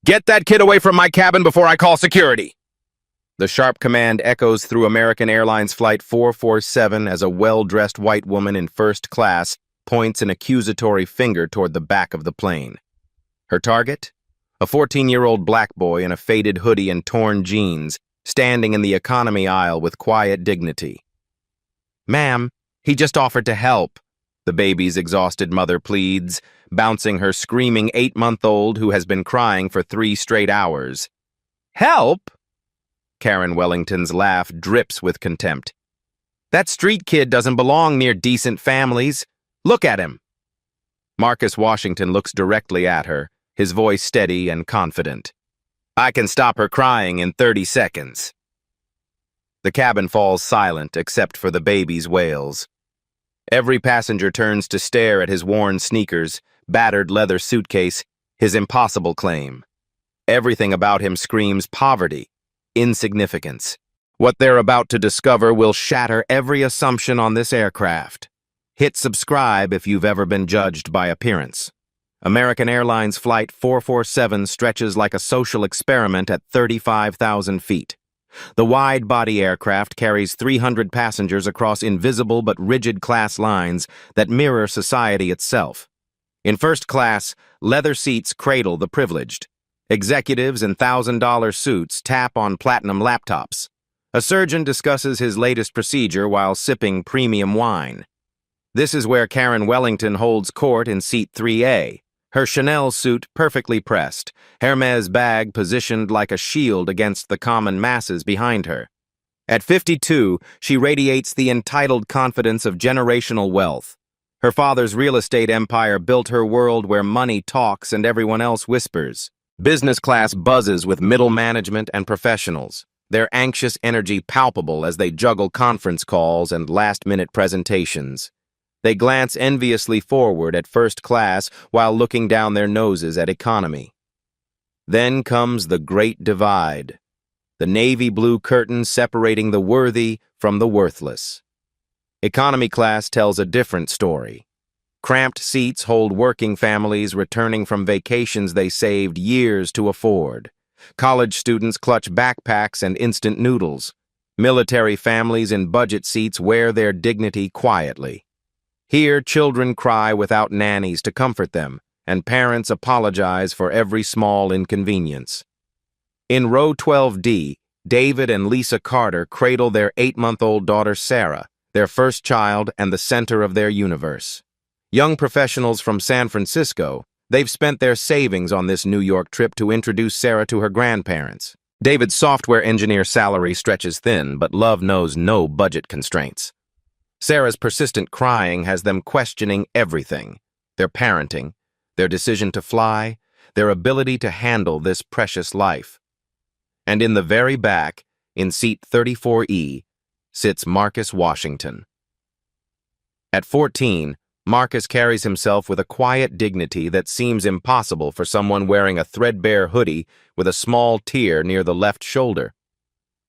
Get that kid away from my cabin before I call security! The sharp command echoes through American Airlines Flight 447 as a well-dressed white woman in first class points an accusatory finger toward the back of the plane. Her target? A 14-year-old black boy in a faded hoodie and torn jeans, standing in the economy aisle with quiet dignity. "Ma'am, he just offered to help," the baby's exhausted mother pleads, bouncing her screaming 8-month-old who has been crying for 3 straight hours. "Help?" Karen Wellington's laugh drips with contempt. "That street kid doesn't belong near decent families. Look at him." Marcus Washington looks directly at her, his voice steady and confident. "I can stop her crying in 30 seconds. The cabin falls silent except for the baby's wails. Every passenger turns to stare at his worn sneakers, battered leather suitcase, his impossible claim. Everything about him screams poverty, insignificance. What they're about to discover will shatter every assumption on this aircraft. Hit subscribe if you've ever been judged by appearance. American Airlines Flight 447 stretches like a social experiment at 35,000 feet. The wide-body aircraft carries 300 passengers across invisible but rigid class lines that mirror society itself. In first class, leather seats cradle the privileged. Executives in $1,000 suits tap on platinum laptops. A surgeon discusses his latest procedure while sipping premium wine. This is where Karen Wellington holds court in seat 3A. Her Chanel suit perfectly pressed, Hermes bag positioned like a shield against the common masses behind her. At 52, she radiates the entitled confidence of generational wealth. Her father's real estate empire built her world where money talks and everyone else whispers. Business class buzzes with middle management and professionals, their anxious energy palpable as they juggle conference calls and last-minute presentations. They glance enviously forward at first class while looking down their noses at economy. Then comes the Great Divide, the navy blue curtain separating the worthy from the worthless. Economy class tells a different story. Cramped seats hold working families returning from vacations they saved years to afford. College students clutch backpacks and instant noodles. Military families in budget seats wear their dignity quietly. Here, children cry without nannies to comfort them, and parents apologize for every small inconvenience. In row 12D, David and Lisa Carter cradle their 8-month-old daughter Sarah, their first child and the center of their universe. Young professionals from San Francisco, they've spent their savings on this New York trip to introduce Sarah to her grandparents. David's software engineer salary stretches thin, but love knows no budget constraints. Sarah's persistent crying has them questioning everything: their parenting, their decision to fly, their ability to handle this precious life. And in the very back, in seat 34E, sits Marcus Washington. At 14, Marcus carries himself with a quiet dignity that seems impossible for someone wearing a threadbare hoodie with a small tear near the left shoulder.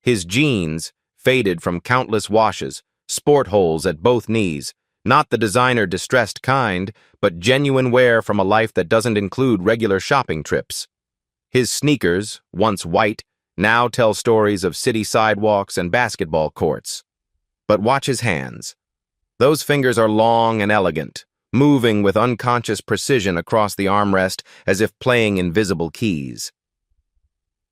His jeans, faded from countless washes, sport holes at both knees, not the designer distressed kind, but genuine wear from a life that doesn't include regular shopping trips. His sneakers, once white, now tell stories of city sidewalks and basketball courts. But watch his hands. Those fingers are long and elegant, moving with unconscious precision across the armrest as if playing invisible keys.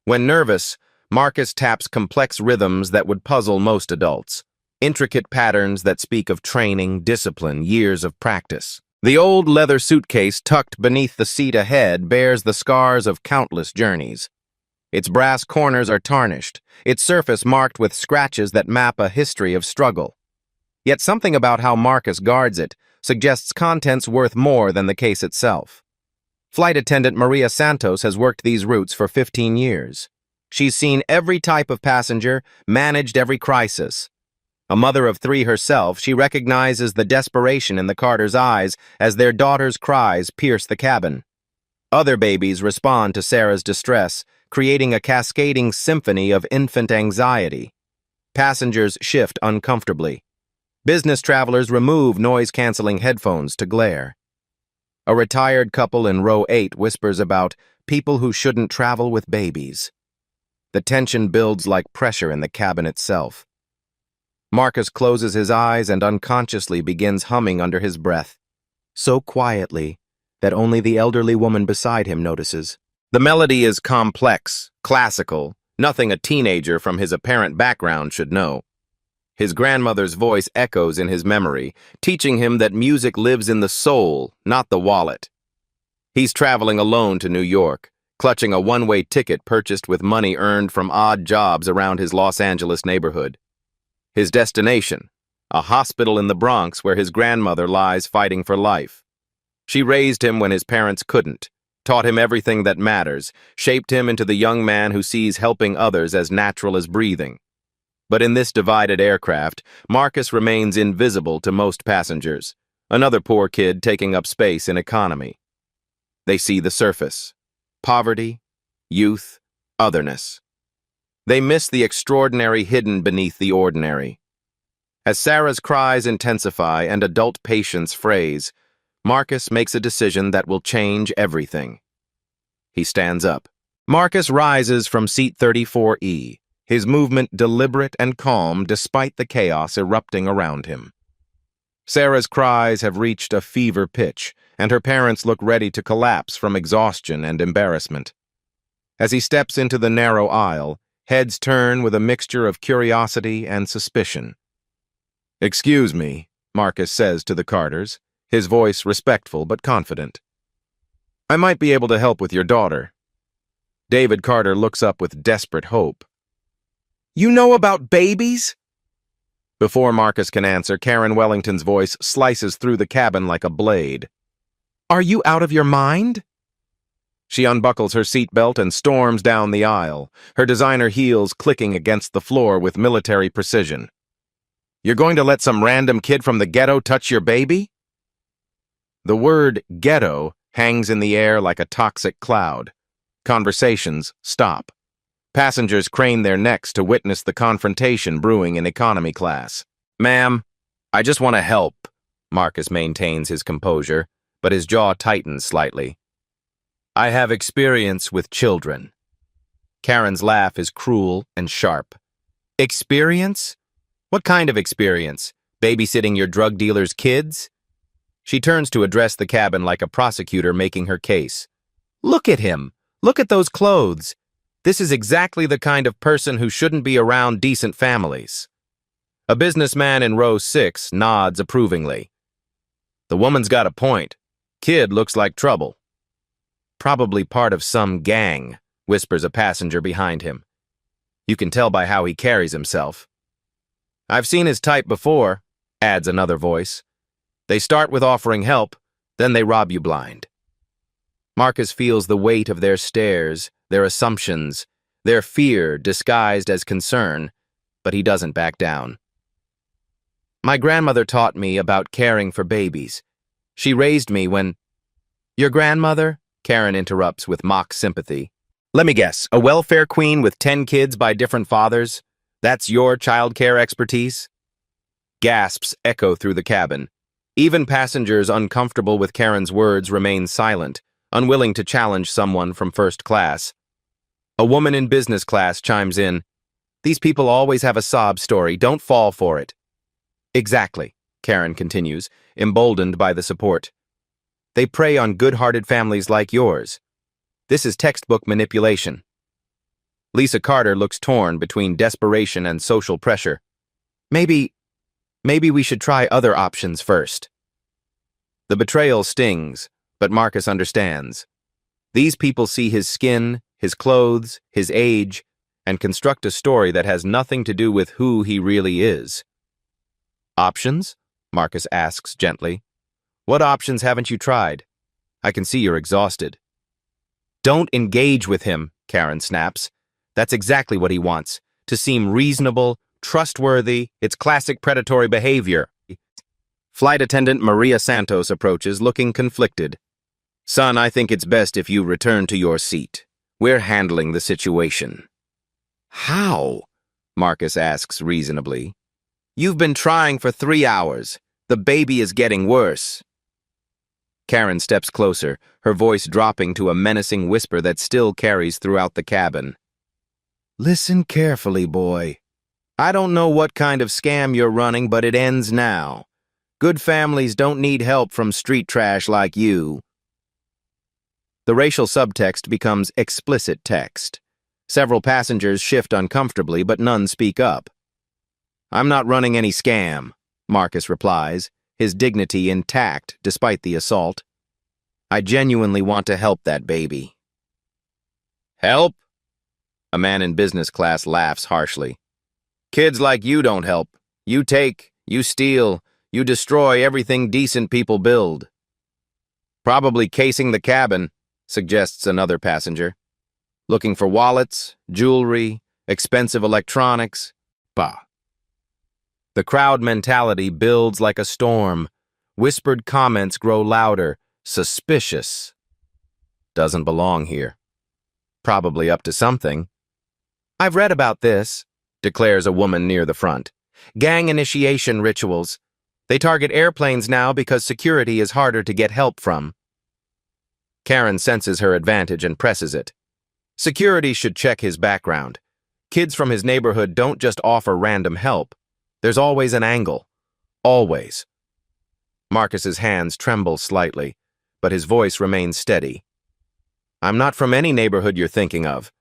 When nervous, Marcus taps complex rhythms that would puzzle most adults. Intricate patterns that speak of training, discipline, years of practice. The old leather suitcase tucked beneath the seat ahead bears the scars of countless journeys. Its brass corners are tarnished, its surface marked with scratches that map a history of struggle. Yet something about how Marcus guards it suggests contents worth more than the case itself. Flight attendant Maria Santos has worked these routes for 15 years. She's seen every type of passenger, managed every crisis. A mother of 3 herself, she recognizes the desperation in the Carters' eyes as their daughter's cries pierce the cabin. Other babies respond to Sarah's distress, creating a cascading symphony of infant anxiety. Passengers shift uncomfortably. Business travelers remove noise-canceling headphones to glare. A retired couple in row 8 whispers about people who shouldn't travel with babies. The tension builds like pressure in the cabin itself. Marcus closes his eyes and unconsciously begins humming under his breath, so quietly that only the elderly woman beside him notices. The melody is complex, classical, nothing a teenager from his apparent background should know. His grandmother's voice echoes in his memory, teaching him that music lives in the soul, not the wallet. He's traveling alone to New York, clutching a one-way ticket purchased with money earned from odd jobs around his Los Angeles neighborhood. His destination, a hospital in the Bronx where his grandmother lies fighting for life. She raised him when his parents couldn't, taught him everything that matters, shaped him into the young man who sees helping others as natural as breathing. But in this divided aircraft, Marcus remains invisible to most passengers, another poor kid taking up space in economy. They see the surface: poverty, youth, otherness. They miss the extraordinary hidden beneath the ordinary. As Sarah's cries intensify and adult patients phrase, Marcus makes a decision that will change everything. He stands up. Marcus rises from seat 34E, his movement deliberate and calm despite the chaos erupting around him. Sarah's cries have reached a fever pitch, and her parents look ready to collapse from exhaustion and embarrassment. As he steps into the narrow aisle, heads turn with a mixture of curiosity and suspicion. "Excuse me," Marcus says to the Carters, his voice respectful but confident. "I might be able to help with your daughter." David Carter looks up with desperate hope. "You know about babies?" Before Marcus can answer, Karen Wellington's voice slices through the cabin like a blade. "Are you out of your mind?" She unbuckles her seatbelt and storms down the aisle, her designer heels clicking against the floor with military precision. "You're going to let some random kid from the ghetto touch your baby?" The word ghetto hangs in the air like a toxic cloud. Conversations stop. Passengers crane their necks to witness the confrontation brewing in economy class. "Ma'am, I just want to help," Marcus maintains his composure, but his jaw tightens slightly. "I have experience with children." Karen's laugh is cruel and sharp. "Experience? What kind of experience? Babysitting your drug dealer's kids?" She turns to address the cabin like a prosecutor making her case. "Look at him. Look at those clothes. This is exactly the kind of person who shouldn't be around decent families." A businessman in row 6 nods approvingly. "The woman's got a point. Kid looks like trouble." "Probably part of some gang," whispers a passenger behind him. "You can tell by how he carries himself." "I've seen his type before," adds another voice. "They start with offering help, then they rob you blind." Marcus feels the weight of their stares, their assumptions, their fear disguised as concern, but he doesn't back down. "My grandmother taught me about caring for babies. She raised me when—" "Your grandmother?" Karen interrupts with mock sympathy. "Let me guess, a welfare queen with 10 kids by different fathers? That's your childcare expertise?" Gasps echo through the cabin. Even passengers uncomfortable with Karen's words remain silent, unwilling to challenge someone from first class. A woman in business class chimes in. "These people always have a sob story. Don't fall for it." "Exactly," Karen continues, emboldened by the support. "They prey on good-hearted families like yours. This is textbook manipulation." Lisa Carter looks torn between desperation and social pressure. Maybe we should try other options first." The betrayal stings, but Marcus understands. These people see his skin, his clothes, his age, and construct a story that has nothing to do with who he really is. "Options?" Marcus asks gently. "What options haven't you tried? I can see you're exhausted." "Don't engage with him," Karen snaps. "That's exactly what he wants, to seem reasonable, trustworthy. It's classic predatory behavior." Flight attendant Maria Santos approaches, looking conflicted. "Son, I think it's best if you return to your seat. We're handling the situation." "How?" Marcus asks reasonably. "You've been trying for 3 hours. The baby is getting worse." Karen steps closer, her voice dropping to a menacing whisper that still carries throughout the cabin. Listen carefully, boy. I don't know what kind of scam you're running, but it ends now. Good families don't need help from street trash like you. The racial subtext becomes explicit text. Several passengers shift uncomfortably, but none speak up. I'm not running any scam, Marcus replies, his dignity intact despite the assault. I genuinely want to help that baby. Help? A man in business class laughs harshly. Kids like you don't help. You take, you steal, you destroy everything decent people build. Probably casing the cabin, suggests another passenger. Looking for wallets, jewelry, expensive electronics. Bah. The crowd mentality builds like a storm. Whispered comments grow louder. Suspicious. Doesn't belong here. Probably up to something. I've read about this, declares a woman near the front. Gang initiation rituals. They target airplanes now because security is harder to get help from. Karen senses her advantage and presses it. Security should check his background. Kids from his neighborhood don't just offer random help. There's always an angle. Always. Marcus's hands tremble slightly, but his voice remains steady. I'm not from any neighborhood you're thinking of.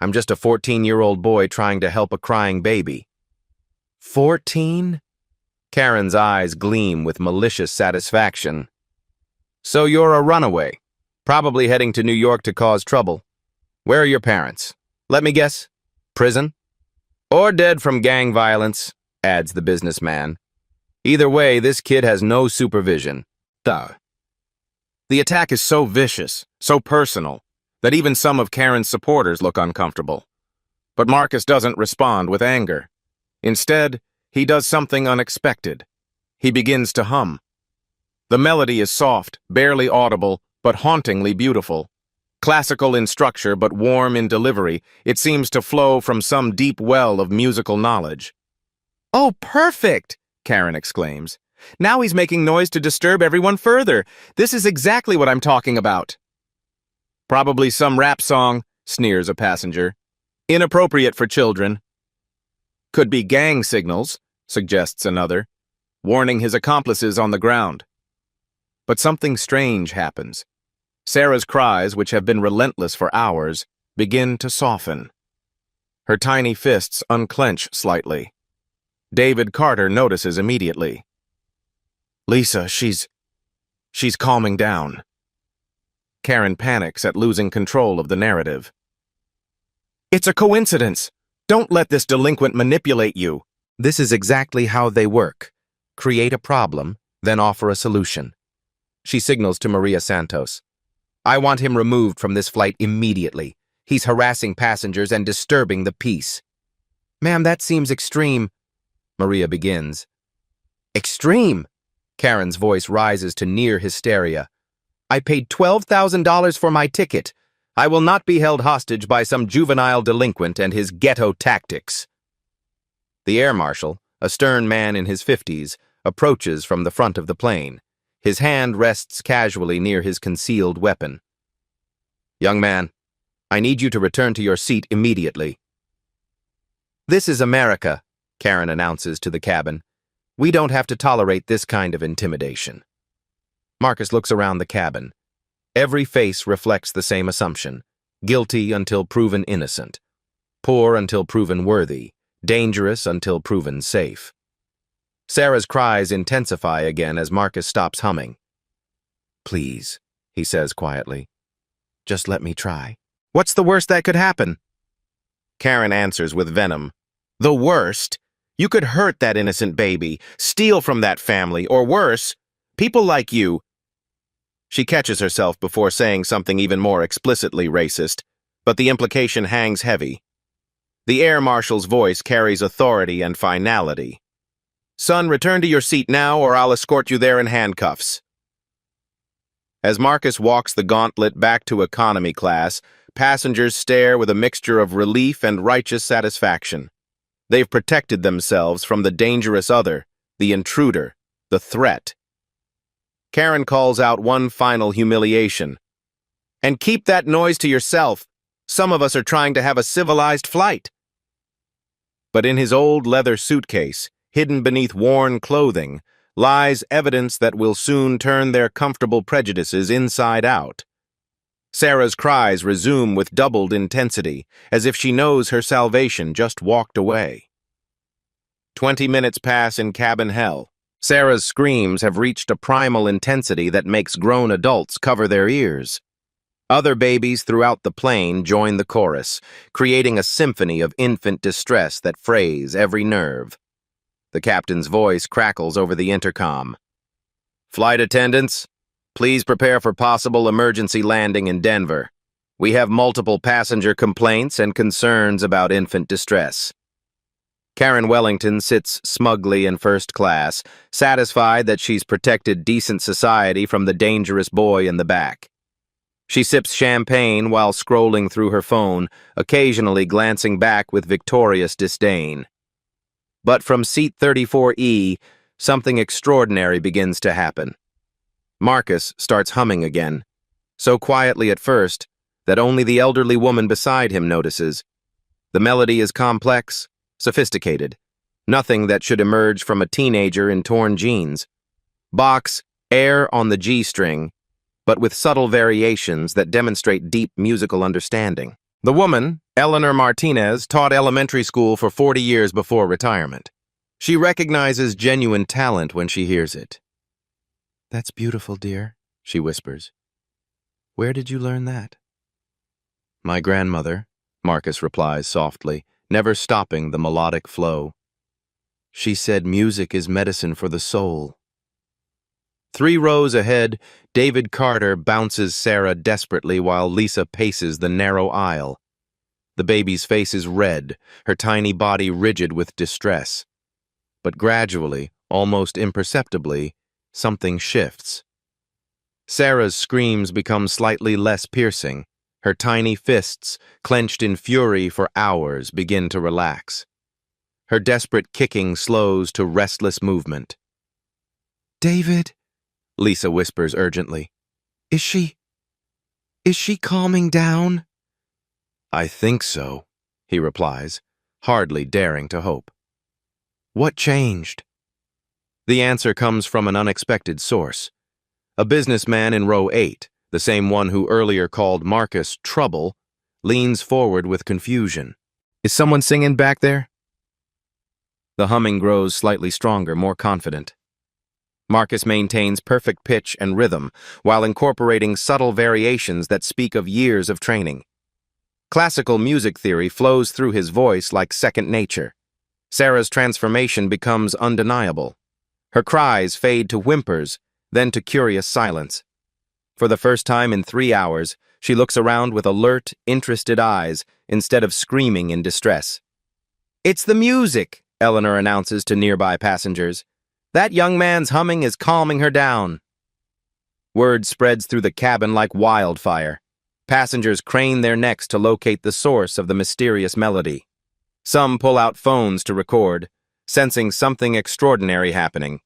I'm just a 14-year-old boy trying to help a crying baby. 14? Karen's eyes gleam with malicious satisfaction. So you're a runaway, probably heading to New York to cause trouble. Where are your parents? Let me guess. Prison? Or dead from gang violence, adds the businessman. Either way, this kid has no supervision. Duh. The attack is so vicious, so personal, that even some of Karen's supporters look uncomfortable. But Marcus doesn't respond with anger. Instead, he does something unexpected. He begins to hum. The melody is soft, barely audible, but hauntingly beautiful. Classical in structure but warm in delivery, it seems to flow from some deep well of musical knowledge. Oh, perfect! Karen exclaims. Now he's making noise to disturb everyone further. This is exactly what I'm talking about. Probably some rap song, sneers a passenger. Inappropriate for children. Could be gang signals, suggests another, warning his accomplices on the ground. But something strange happens. Sarah's cries, which have been relentless for hours, begin to soften. Her tiny fists unclench slightly. David Carter notices immediately. Lisa, she's calming down. Karen panics at losing control of the narrative. It's a coincidence. Don't let this delinquent manipulate you. This is exactly how they work. Create a problem, then offer a solution. She signals to Maria Santos. I want him removed from this flight immediately. He's harassing passengers and disturbing the peace. Ma'am, that seems extreme. Maria begins. Extreme? Karen's voice rises to near hysteria. I paid $12,000 for my ticket. I will not be held hostage by some juvenile delinquent and his ghetto tactics. The air marshal, a stern man in his 50s, approaches from the front of the plane. His hand rests casually near his concealed weapon. Young man, I need you to return to your seat immediately. This is America, Karen announces to the cabin. We don't have to tolerate this kind of intimidation. Marcus looks around the cabin. Every face reflects the same assumption. Guilty until proven innocent. Poor until proven worthy. Dangerous until proven safe. Sarah's cries intensify again as Marcus stops humming. Please, he says quietly. Just let me try. What's the worst that could happen? Karen answers with venom. The worst? You could hurt that innocent baby, steal from that family, or worse, people like you. She catches herself before saying something even more explicitly racist, but the implication hangs heavy. The air marshal's voice carries authority and finality. Son, return to your seat now or I'll escort you there in handcuffs. As Marcus walks the gauntlet back to economy class, passengers stare with a mixture of relief and righteous satisfaction. They've protected themselves from the dangerous other, the intruder, the threat. Karen calls out one final humiliation. And keep that noise to yourself. Some of us are trying to have a civilized flight. But in his old leather suitcase, hidden beneath worn clothing, lies evidence that will soon turn their comfortable prejudices inside out. Sarah's cries resume with doubled intensity, as if she knows her salvation just walked away. 20 minutes pass in cabin hell. Sarah's screams have reached a primal intensity that makes grown adults cover their ears. Other babies throughout the plane join the chorus, creating a symphony of infant distress that frays every nerve. The captain's voice crackles over the intercom. Flight attendants, please prepare for possible emergency landing in Denver. We have multiple passenger complaints and concerns about infant distress. Karen Wellington sits smugly in first class, satisfied that she's protected decent society from the dangerous boy in the back. She sips champagne while scrolling through her phone, occasionally glancing back with victorious disdain. But from seat 34E, something extraordinary begins to happen. Marcus starts humming again, so quietly at first that only the elderly woman beside him notices. The melody is complex, sophisticated, nothing that should emerge from a teenager in torn jeans. Bach's Air on the G string, but with subtle variations that demonstrate deep musical understanding. The woman, Eleanor Martinez, taught elementary school for 40 years before retirement. She recognizes genuine talent when she hears it. "That's beautiful, dear," she whispers. "Where did you learn that?" "My grandmother," Marcus replies softly, never stopping the melodic flow. "She said music is medicine for the soul." 3 rows ahead, David Carter bounces Sarah desperately while Lisa paces the narrow aisle. The baby's face is red, her tiny body rigid with distress. But gradually, almost imperceptibly, something shifts. Sarah's screams become slightly less piercing. Her tiny fists, clenched in fury for hours, begin to relax. Her desperate kicking slows to restless movement. "David," Lisa whispers urgently. Is she calming down?" "I think so," he replies, hardly daring to hope. "What changed?" The answer comes from an unexpected source. A businessman in row 8, the same one who earlier called Marcus trouble, leans forward with confusion. "Is someone singing back there?" The humming grows slightly stronger, more confident. Marcus maintains perfect pitch and rhythm while incorporating subtle variations that speak of years of training. Classical music theory flows through his voice like second nature. Sarah's transformation becomes undeniable. Her cries fade to whimpers, then to curious silence. For the first time in 3 hours, she looks around with alert, interested eyes instead of screaming in distress. "It's the music," Eleanor announces to nearby passengers. "That young man's humming is calming her down." Word spreads through the cabin like wildfire. Passengers crane their necks to locate the source of the mysterious melody. Some pull out phones to record, sensing something extraordinary happening.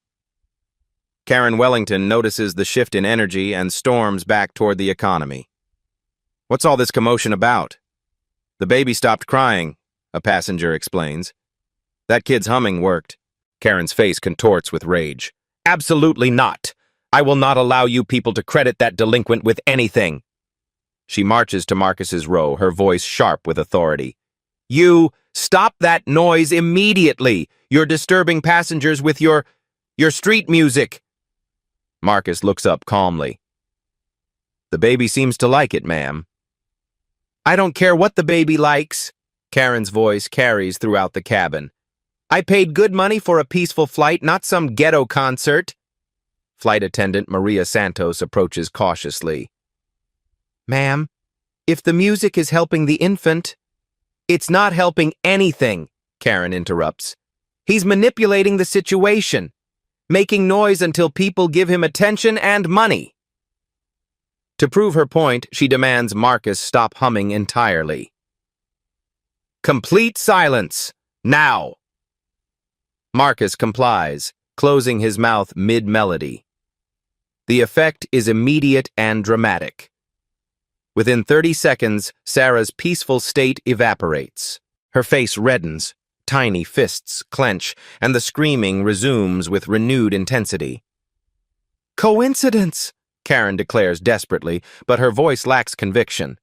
Karen Wellington notices the shift in energy and storms back toward the economy. "What's all this commotion about?" "The baby stopped crying," a passenger explains. "That kid's humming worked." Karen's face contorts with rage. "Absolutely not. I will not allow you people to credit that delinquent with anything." She marches to Marcus's row, her voice sharp with authority. "You, stop that noise immediately! You're disturbing passengers with your street music!" Marcus looks up calmly. "The baby seems to like it, ma'am." "I don't care what the baby likes," Karen's voice carries throughout the cabin. "I paid good money for a peaceful flight, not some ghetto concert." Flight attendant Maria Santos approaches cautiously. "Ma'am, if the music is helping the infant—" "It's not helping anything," Karen interrupts. "He's manipulating the situation, making noise until people give him attention and money." To prove her point, she demands Marcus stop humming entirely. "Complete silence, now!" Marcus complies, closing his mouth mid-melody. The effect is immediate and dramatic. Within 30 seconds, Sarah's peaceful state evaporates. Her face reddens, tiny fists clench, and the screaming resumes with renewed intensity. "Coincidence," Karen declares desperately, but her voice lacks conviction.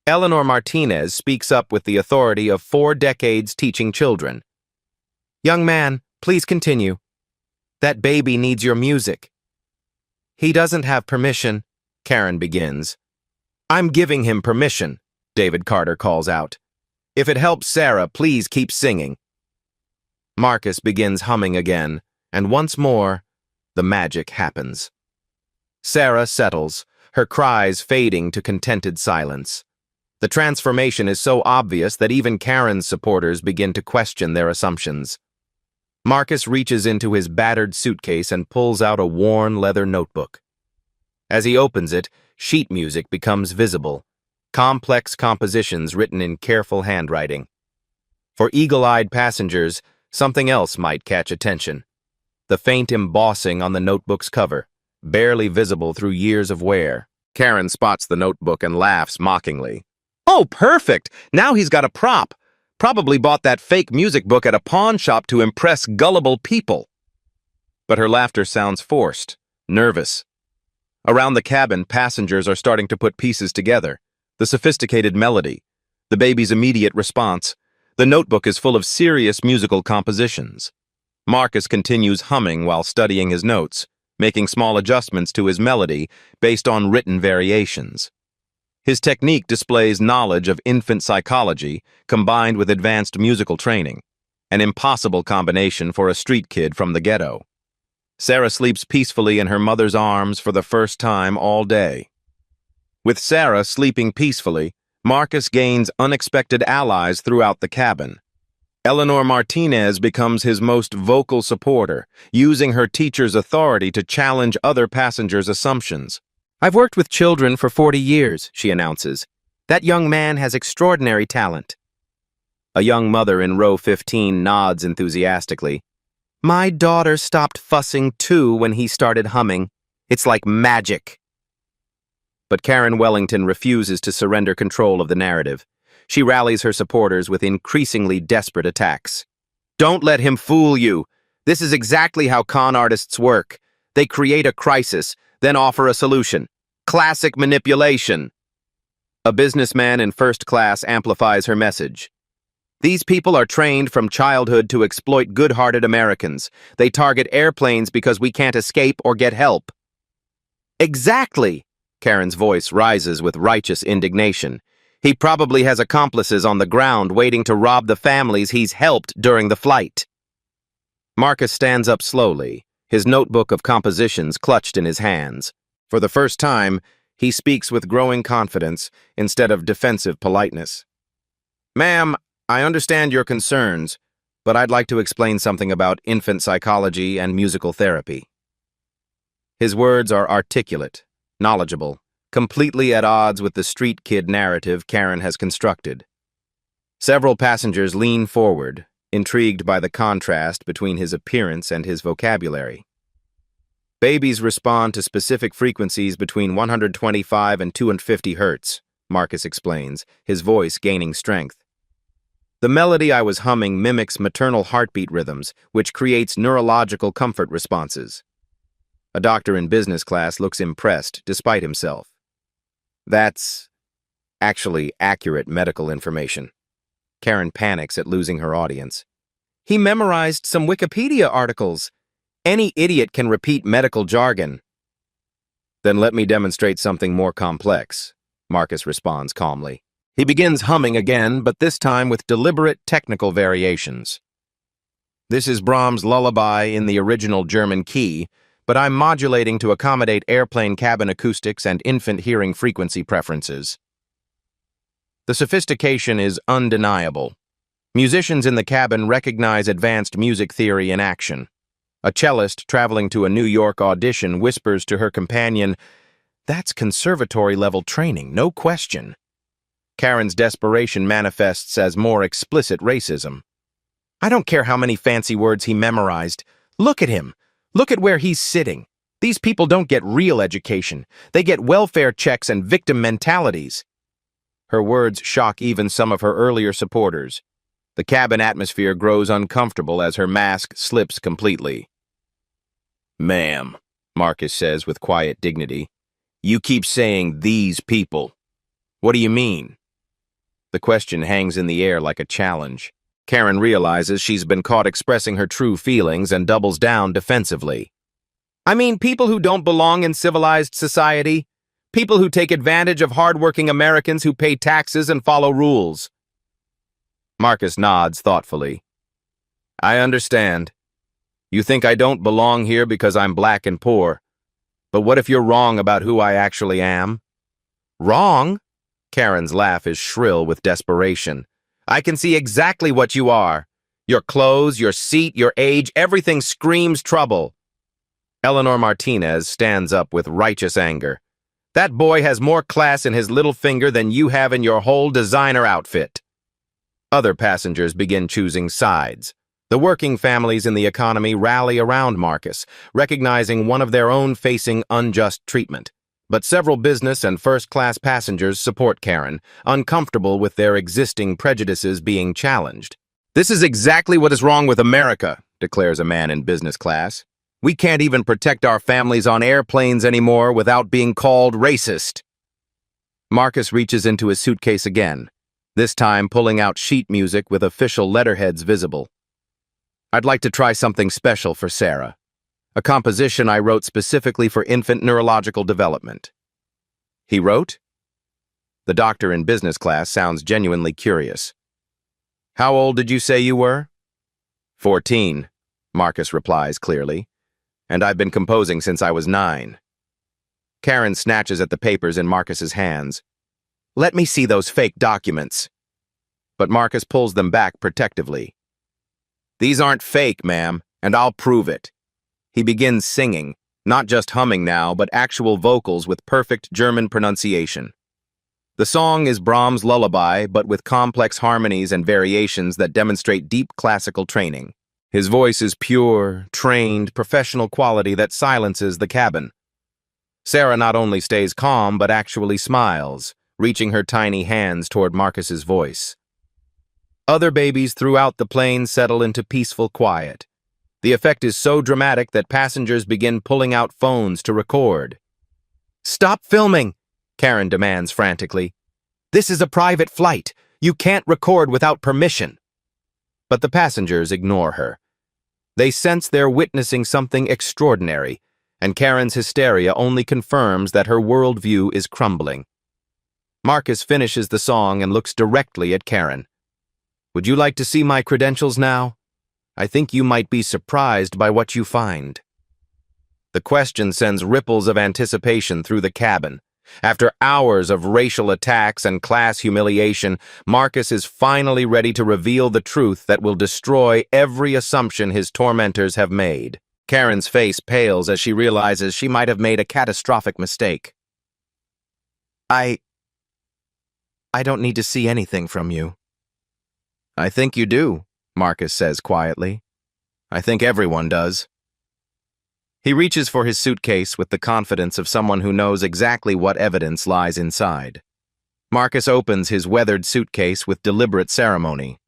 Eleanor Martinez speaks up with the authority of 4 decades teaching children. "Young man, please continue. That baby needs your music." "He doesn't have permission," Karen begins. "I'm giving him permission," David Carter calls out. "If it helps Sarah, please keep singing." Marcus begins humming again, and once more, the magic happens. Sarah settles, her cries fading to contented silence. The transformation is so obvious that even Karen's supporters begin to question their assumptions. Marcus reaches into his battered suitcase and pulls out a worn leather notebook. As he opens it, sheet music becomes visible, complex compositions written in careful handwriting. For eagle-eyed passengers, something else might catch attention. The faint embossing on the notebook's cover, barely visible through years of wear. Karen spots the notebook and laughs mockingly. "Oh, perfect! Now he's got a prop. Probably bought that fake music book at a pawn shop to impress gullible people." But her laughter sounds forced, nervous. Around the cabin, passengers are starting to put pieces together. The sophisticated melody, the baby's immediate response. The notebook is full of serious musical compositions. Marcus continues humming while studying his notes, making small adjustments to his melody based on written variations. His technique displays knowledge of infant psychology combined with advanced musical training, an impossible combination for a street kid from the ghetto. Sarah sleeps peacefully in her mother's arms for the first time all day. With Sarah sleeping peacefully, Marcus gains unexpected allies throughout the cabin. Eleanor Martinez becomes his most vocal supporter, using her teacher's authority to challenge other passengers' assumptions. "I've worked with children for 40 years, she announces. "That young man has extraordinary talent." A young mother in row 15 nods enthusiastically. "My daughter stopped fussing too when he started humming. It's like magic." But Karen Wellington refuses to surrender control of the narrative. She rallies her supporters with increasingly desperate attacks. "Don't let him fool you. This is exactly how con artists work. They create a crisis, then offer a solution. Classic manipulation." A businessman in first class amplifies her message. "These people are trained from childhood to exploit good-hearted Americans. They target airplanes because we can't escape or get help." "Exactly!" Karen's voice rises with righteous indignation. "He probably has accomplices on the ground waiting to rob the families he's helped during the flight." Marcus stands up slowly, his notebook of compositions clutched in his hands. For the first time, he speaks with growing confidence instead of defensive politeness. "Ma'am, I understand your concerns, but I'd like to explain something about infant psychology and musical therapy." His words are articulate, knowledgeable, completely at odds with the street kid narrative Karen has constructed. Several passengers lean forward, intrigued by the contrast between his appearance and his vocabulary. "Babies respond to specific frequencies between 125 and 250 hertz, Marcus explains, his voice gaining strength. "The melody I was humming mimics maternal heartbeat rhythms, which creates neurological comfort responses." A doctor in business class looks impressed, despite himself. "That's actually accurate medical information." Karen panics at losing her audience. "He memorized some Wikipedia articles. Any idiot can repeat medical jargon." "Then let me demonstrate something more complex," Marcus responds calmly. He begins humming again, but this time with deliberate technical variations. "This is Brahms' Lullaby in the original German key, but I'm modulating to accommodate airplane cabin acoustics and infant hearing frequency preferences." The sophistication is undeniable. Musicians in the cabin recognize advanced music theory in action. A cellist traveling to a New York audition whispers to her companion, "That's conservatory-level training, no question." Karen's desperation manifests as more explicit racism. "I don't care how many fancy words he memorized. Look at him. Look at where he's sitting. These people don't get real education. They get welfare checks and victim mentalities. Her words shock even some of her earlier supporters. The cabin atmosphere grows uncomfortable as her mask slips completely. "Ma'am," Marcus says with quiet dignity, "you keep saying 'these people.' What do you mean?" The question hangs in the air like a challenge. Karen realizes she's been caught expressing her true feelings and doubles down defensively. "I mean people who don't belong in civilized society. People who take advantage of hardworking Americans who pay taxes and follow rules." Marcus nods thoughtfully. "I understand. You think I don't belong here because I'm black and poor. But what if you're wrong about who I actually am?" "Wrong?" Karen's laugh is shrill with desperation. "I can see exactly what you are. Your clothes, your seat, your age, everything screams trouble." Eleanor Martinez stands up with righteous anger. "That boy has more class in his little finger than you have in your whole designer outfit." Other passengers begin choosing sides. The working families in the economy rally around Marcus, recognizing one of their own facing unjust treatment. But several business and first-class passengers support Karen, uncomfortable with their existing prejudices being challenged. "This is exactly what is wrong with America," declares a man in business class. "We can't even protect our families on airplanes anymore without being called racist." Marcus reaches into his suitcase again, this time pulling out sheet music with official letterheads visible. "I'd like to try something special for Sarah. A composition I wrote specifically for infant neurological development." "He wrote?" The doctor in business class sounds genuinely curious. "How old did you say you were?" 14, Marcus replies clearly. "And I've been composing since I was 9. Karen snatches at the papers in Marcus's hands. "Let me see those fake documents." But Marcus pulls them back protectively. "These aren't fake, ma'am, and I'll prove it." He begins singing, not just humming now, but actual vocals with perfect German pronunciation. The song is Brahms' lullaby, but with complex harmonies and variations that demonstrate deep classical training. His voice is pure, trained, professional quality that silences the cabin. Sarah not only stays calm, but actually smiles, reaching her tiny hands toward Marcus's voice. Other babies throughout the plane settle into peaceful quiet. The effect is so dramatic that passengers begin pulling out phones to record. "Stop filming!" Karen demands frantically. "This is a private flight. You can't record without permission." But the passengers ignore her. They sense they're witnessing something extraordinary, and Karen's hysteria only confirms that her worldview is crumbling. Marcus finishes the song and looks directly at Karen. "Would you like to see my credentials now? I think you might be surprised by what you find." The question sends ripples of anticipation through the cabin. After hours of racial attacks and class humiliation, Marcus is finally ready to reveal the truth that will destroy every assumption his tormentors have made. Karen's face pales as she realizes she might have made a catastrophic mistake. I don't need to see anything from you." "I think you do," Marcus says quietly. "I think everyone does." He reaches for his suitcase with the confidence of someone who knows exactly what evidence lies inside. Marcus opens his weathered suitcase with deliberate ceremony.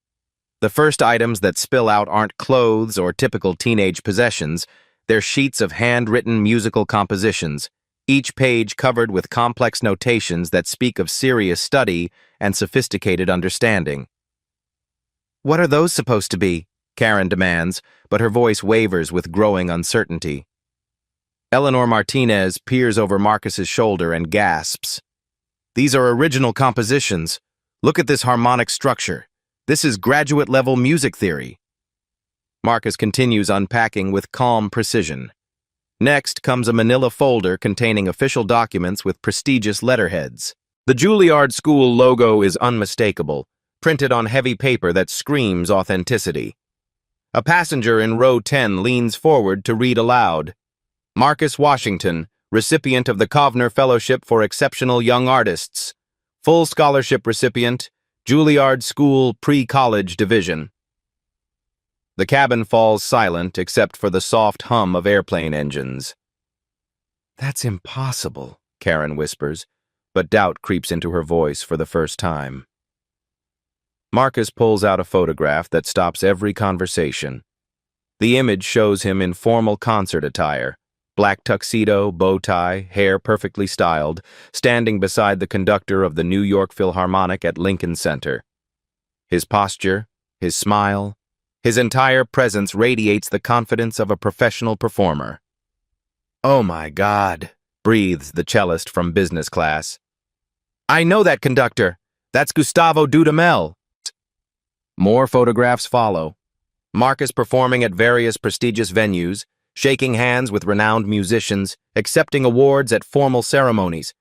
The first items that spill out aren't clothes or typical teenage possessions. They're sheets of handwritten musical compositions, each page covered with complex notations that speak of serious study and sophisticated understanding. "What are those supposed to be?" Karen demands, but her voice wavers with growing uncertainty. Eleanor Martinez peers over Marcus's shoulder and gasps. "These are original compositions. Look at this harmonic structure. This is graduate-level music theory." Marcus continues unpacking with calm precision. Next comes a manila folder containing official documents with prestigious letterheads. The Juilliard School logo is unmistakable, printed on heavy paper that screams authenticity. A passenger in row 10 leans forward to read aloud. "Marcus Washington, recipient of the Kovner Fellowship for Exceptional Young Artists. Full scholarship recipient, Juilliard School Pre-College Division." The cabin falls silent except for the soft hum of airplane engines. That's impossible, Karen whispers, but doubt creeps into her voice for the first time. Marcus pulls out a photograph that stops every conversation. The image shows him in formal concert attire, black tuxedo, bow tie, hair perfectly styled, standing beside the conductor of the New York Philharmonic at Lincoln Center. His posture, his smile, his entire presence radiates the confidence of a professional performer. "Oh my God," breathes the cellist from business class. "I know that conductor. That's Gustavo Dudamel." More photographs follow. Marcus performing at various prestigious venues, shaking hands with renowned musicians, accepting awards at formal ceremonies.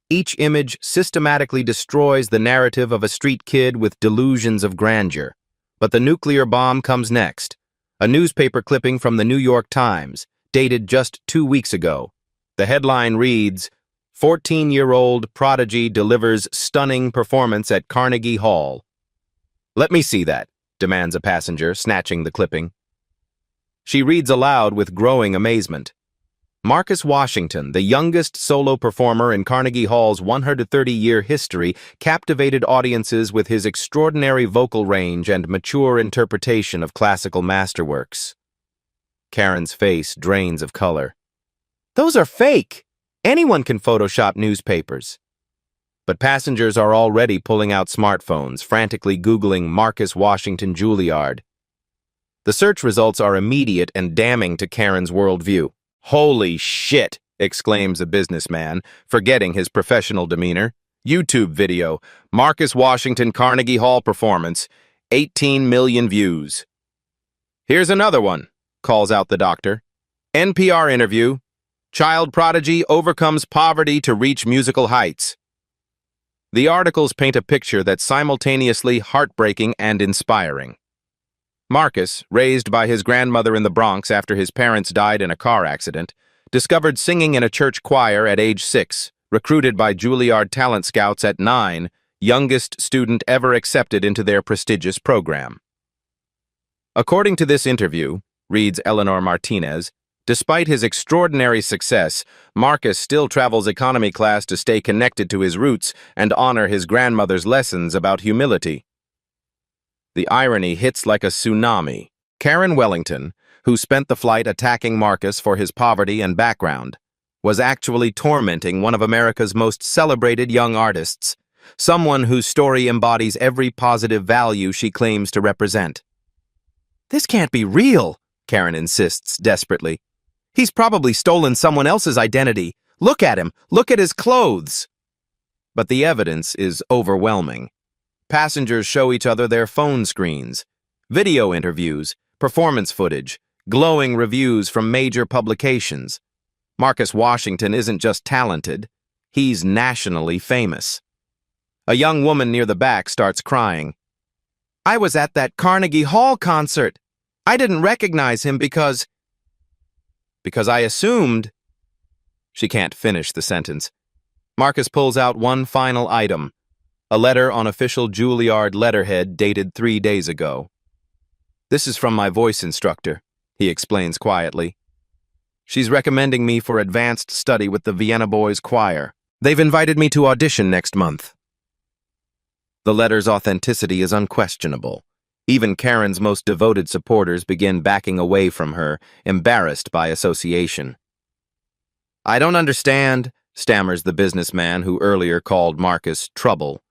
Each image systematically destroys the narrative of a street kid with delusions of grandeur. But the nuclear bomb comes next. A newspaper clipping from the New York Times, dated just 2 weeks ago. The headline reads, "14-year-old prodigy delivers stunning performance at Carnegie Hall." "Let me see that," demands a passenger, snatching the clipping. She reads aloud with growing amazement. Marcus Washington, the youngest solo performer in Carnegie Hall's 130-year history, captivated audiences with his extraordinary vocal range and mature interpretation of classical masterworks. Karen's face drains of color. "Those are fake! Anyone can Photoshop newspapers." But passengers are already pulling out smartphones, frantically Googling Marcus Washington Juilliard. The search results are immediate and damning to Karen's worldview. "Holy shit!" exclaims a businessman, forgetting his professional demeanor. YouTube video, Marcus Washington Carnegie Hall performance, 18 million views. "Here's another one," calls out the doctor. "NPR interview, child prodigy overcomes poverty to reach musical heights." The articles paint a picture that's simultaneously heartbreaking and inspiring. Marcus, raised by his grandmother in the Bronx after his parents died in a car accident, discovered singing in a church choir at age 6, recruited by Juilliard talent scouts at 9, youngest student ever accepted into their prestigious program. According to this interview, reads Eleanor Martinez, despite his extraordinary success, Marcus still travels economy class to stay connected to his roots and honor his grandmother's lessons about humility. The irony hits like a tsunami. Karen Wellington, who spent the flight attacking Marcus for his poverty and background, was actually tormenting one of America's most celebrated young artists, someone whose story embodies every positive value she claims to represent. "This can't be real," Karen insists desperately. "He's probably stolen someone else's identity. Look at him. Look at his clothes." But the evidence is overwhelming. Passengers show each other their phone screens, video interviews, performance footage, glowing reviews from major publications. Marcus Washington isn't just talented, he's nationally famous. A young woman near the back starts crying. "I was at that Carnegie Hall concert. I didn't recognize him because I assumed." She can't finish the sentence. Marcus pulls out one final item, a letter on official Juilliard letterhead dated 3 days ago. "This is from my voice instructor," he explains quietly. "She's recommending me for advanced study with the Vienna Boys Choir. They've invited me to audition next month." The letter's authenticity is unquestionable. Even Karen's most devoted supporters begin backing away from her, embarrassed by association. "I don't understand," stammers the businessman who earlier called Marcus trouble.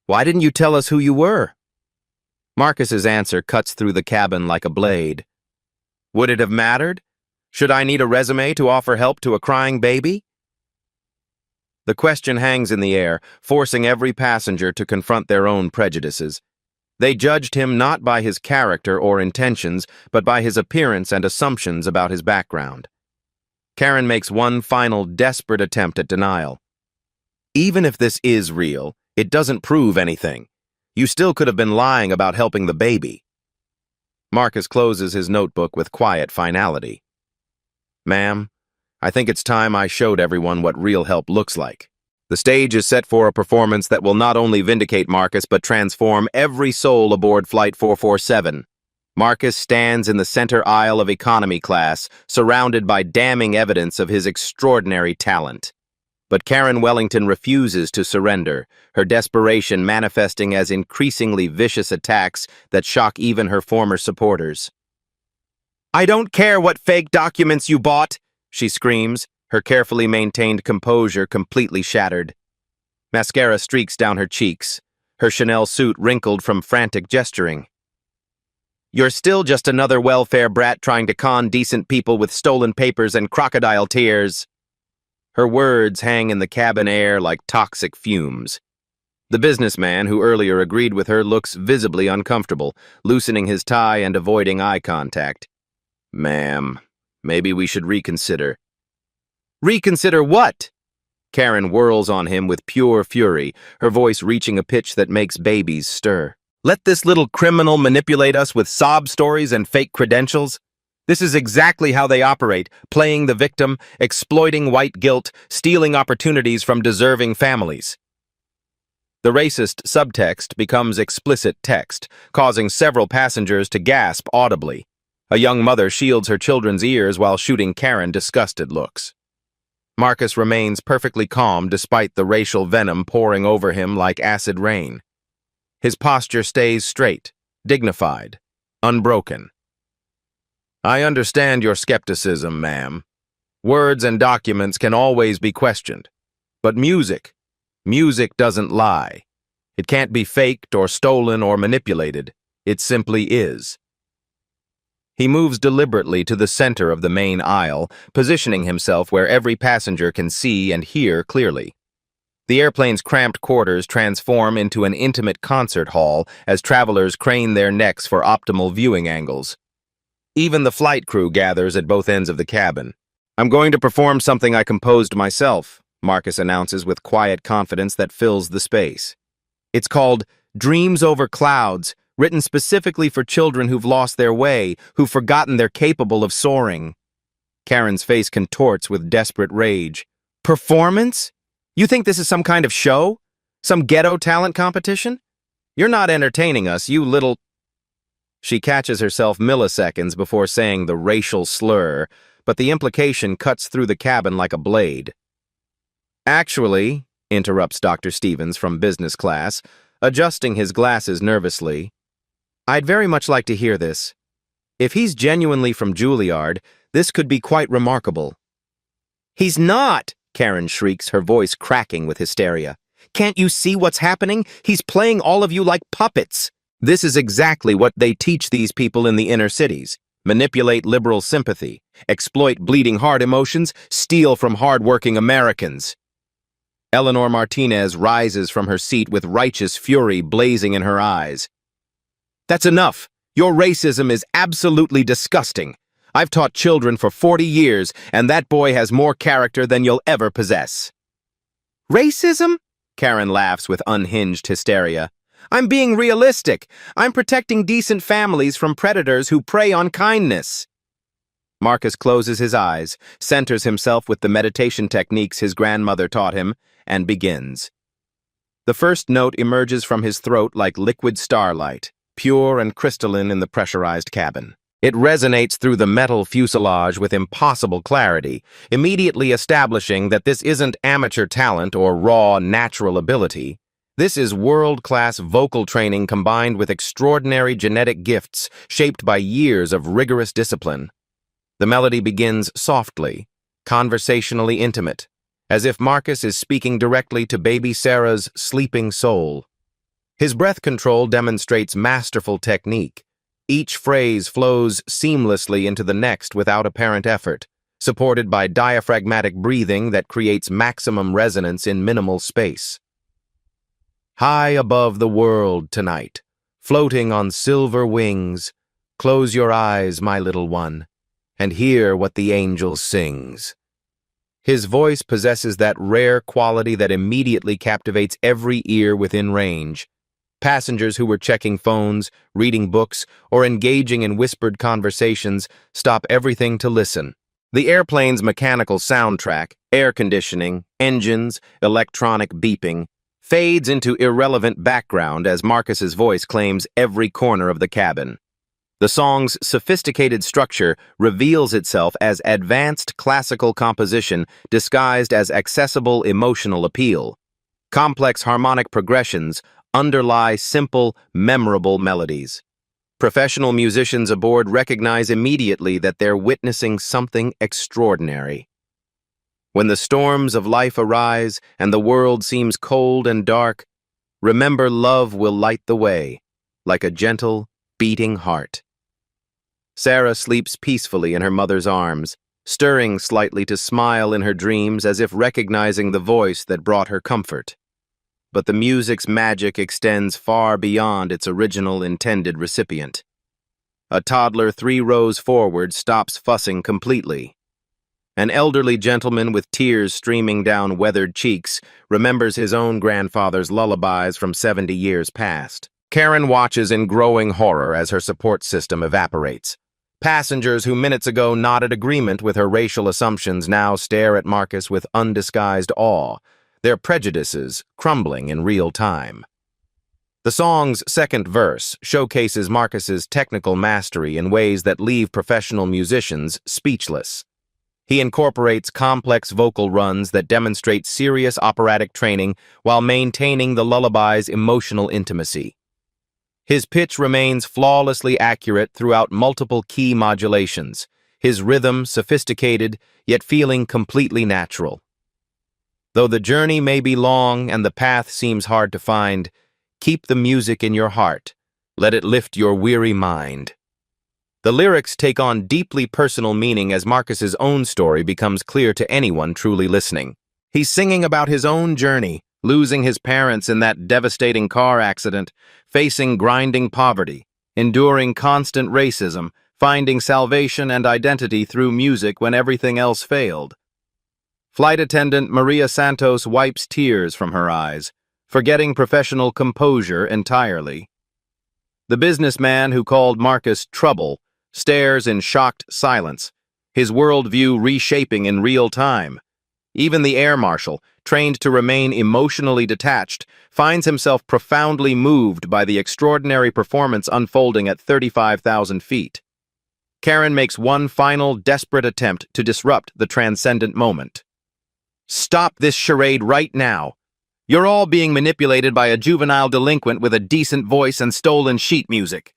"Why didn't you tell us who you were?" Marcus's answer cuts through the cabin like a blade. "Would it have mattered? Should I need a resume to offer help to a crying baby?" The question hangs in the air, forcing every passenger to confront their own prejudices. They judged him not by his character or intentions, but by his appearance and assumptions about his background. Karen makes one final desperate attempt at denial. "Even if this is real, it doesn't prove anything. You still could have been lying about helping the baby." Marcus closes his notebook with quiet finality. "Ma'am, I think it's time I showed everyone what real help looks like. The stage is set for a performance that will not only vindicate Marcus but transform every soul aboard Flight 447. Marcus stands in the center aisle of economy class, surrounded by damning evidence of his extraordinary talent. But Karen Wellington refuses to surrender, her desperation manifesting as increasingly vicious attacks that shock even her former supporters. "I don't care what fake documents you bought," she screams, her carefully maintained composure completely shattered. Mascara streaks down her cheeks, her Chanel suit wrinkled from frantic gesturing. "You're still just another welfare brat trying to con decent people with stolen papers and crocodile tears." Her words hang in the cabin air like toxic fumes. The businessman who earlier agreed with her looks visibly uncomfortable, loosening his tie and avoiding eye contact. "Ma'am, maybe we should reconsider." "Reconsider what?" Karen whirls on him with pure fury, her voice reaching a pitch that makes babies stir. "Let this little criminal manipulate us with sob stories and fake credentials? This is exactly how they operate, playing the victim, exploiting white guilt, stealing opportunities from deserving families." The racist subtext becomes explicit text, causing several passengers to gasp audibly. A young mother shields her children's ears while shooting Karen disgusted looks. Marcus remains perfectly calm despite the racial venom pouring over him like acid rain. His posture stays straight, dignified, unbroken. "I understand your skepticism, ma'am. Words and documents can always be questioned. But music doesn't lie. It can't be faked or stolen or manipulated. It simply is." He moves deliberately to the center of the main aisle, positioning himself where every passenger can see and hear clearly. The airplane's cramped quarters transform into an intimate concert hall as travelers crane their necks for optimal viewing angles. Even the flight crew gathers at both ends of the cabin. "I'm going to perform something I composed myself," Marcus announces with quiet confidence that fills the space. "It's called Dreams Over Clouds, written specifically for children who've lost their way, who've forgotten they're capable of soaring." Karen's face contorts with desperate rage. "Performance? You think this is some kind of show? Some ghetto talent competition? You're not entertaining us, you little—" She catches herself milliseconds before saying the racial slur, but the implication cuts through the cabin like a blade. "Actually," interrupts Dr. Stevens from business class, adjusting his glasses nervously, "I'd very much like to hear this. If he's genuinely from Juilliard, this could be quite remarkable." "He's not!" Karen shrieks, her voice cracking with hysteria. "Can't you see what's happening? He's playing all of you like puppets." This is exactly what they teach these people in the inner cities. Manipulate liberal sympathy, exploit bleeding heart emotions, steal from hard-working Americans. Eleanor Martinez rises from her seat with righteous fury blazing in her eyes. "That's enough. Your racism is absolutely disgusting. I've taught children for 40 years, and that boy has more character than you'll ever possess." "Racism?" Karen laughs with unhinged hysteria. "I'm being realistic. I'm protecting decent families from predators who prey on kindness." Marcus closes his eyes, centers himself with the meditation techniques his grandmother taught him, and begins. The first note emerges from his throat like liquid starlight, pure and crystalline in the pressurized cabin. It resonates through the metal fuselage with impossible clarity, immediately establishing that this isn't amateur talent or raw, natural ability. This is world-class vocal training combined with extraordinary genetic gifts shaped by years of rigorous discipline. The melody begins softly, conversationally intimate, as if Marcus is speaking directly to baby Sarah's sleeping soul. His breath control demonstrates masterful technique. Each phrase flows seamlessly into the next without apparent effort, supported by diaphragmatic breathing that creates maximum resonance in minimal space. "High above the world tonight, floating on silver wings, close your eyes, my little one, and hear what the angel sings." His voice possesses that rare quality that immediately captivates every ear within range. Passengers who were checking phones, reading books, or engaging in whispered conversations stop everything to listen. The airplane's mechanical soundtrack, air conditioning, engines, electronic beeping, fades into irrelevant background as Marcus's voice claims every corner of the cabin. The song's sophisticated structure reveals itself as advanced classical composition disguised as accessible emotional appeal. Complex harmonic progressions underlie simple, memorable melodies. Professional musicians aboard recognize immediately that they're witnessing something extraordinary. When the storms of life arise and the world seems cold and dark, remember love will light the way, like a gentle, beating heart. Sarah sleeps peacefully in her mother's arms, stirring slightly to smile in her dreams as if recognizing the voice that brought her comfort. But the music's magic extends far beyond its original intended recipient. A toddler 3 rows forward stops fussing completely. An elderly gentleman with tears streaming down weathered cheeks remembers his own grandfather's lullabies from 70 years past. Karen watches in growing horror as her support system evaporates. Passengers who minutes ago nodded agreement with her racial assumptions now stare at Marcus with undisguised awe, their prejudices crumbling in real time. The song's second verse showcases Marcus's technical mastery in ways that leave professional musicians speechless. He incorporates complex vocal runs that demonstrate serious operatic training while maintaining the lullaby's emotional intimacy. His pitch remains flawlessly accurate throughout multiple key modulations, his rhythm sophisticated yet feeling completely natural. Though the journey may be long and the path seems hard to find, keep the music in your heart. Let it lift your weary mind. The lyrics take on deeply personal meaning as Marcus's own story becomes clear to anyone truly listening. He's singing about his own journey, losing his parents in that devastating car accident, facing grinding poverty, enduring constant racism, finding salvation and identity through music when everything else failed. Flight attendant Maria Santos wipes tears from her eyes, forgetting professional composure entirely. The businessman who called Marcus trouble stares in shocked silence, his worldview reshaping in real time. Even the air marshal, trained to remain emotionally detached, finds himself profoundly moved by the extraordinary performance unfolding at 35,000 feet. Karen makes one final, desperate attempt to disrupt the transcendent moment. "Stop this charade right now. You're all being manipulated by a juvenile delinquent with a decent voice and stolen sheet music."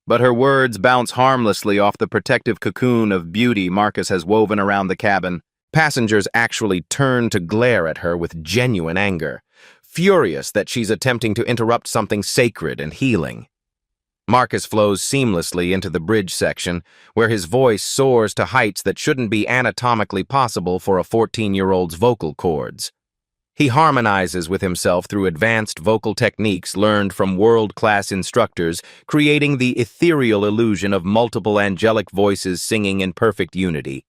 But her words bounce harmlessly off the protective cocoon of beauty Marcus has woven around the cabin. Passengers actually turn to glare at her with genuine anger, furious that she's attempting to interrupt something sacred and healing. Marcus flows seamlessly into the bridge section, where his voice soars to heights that shouldn't be anatomically possible for a 14-year-old's vocal cords. He harmonizes with himself through advanced vocal techniques learned from world-class instructors, creating the ethereal illusion of multiple angelic voices singing in perfect unity.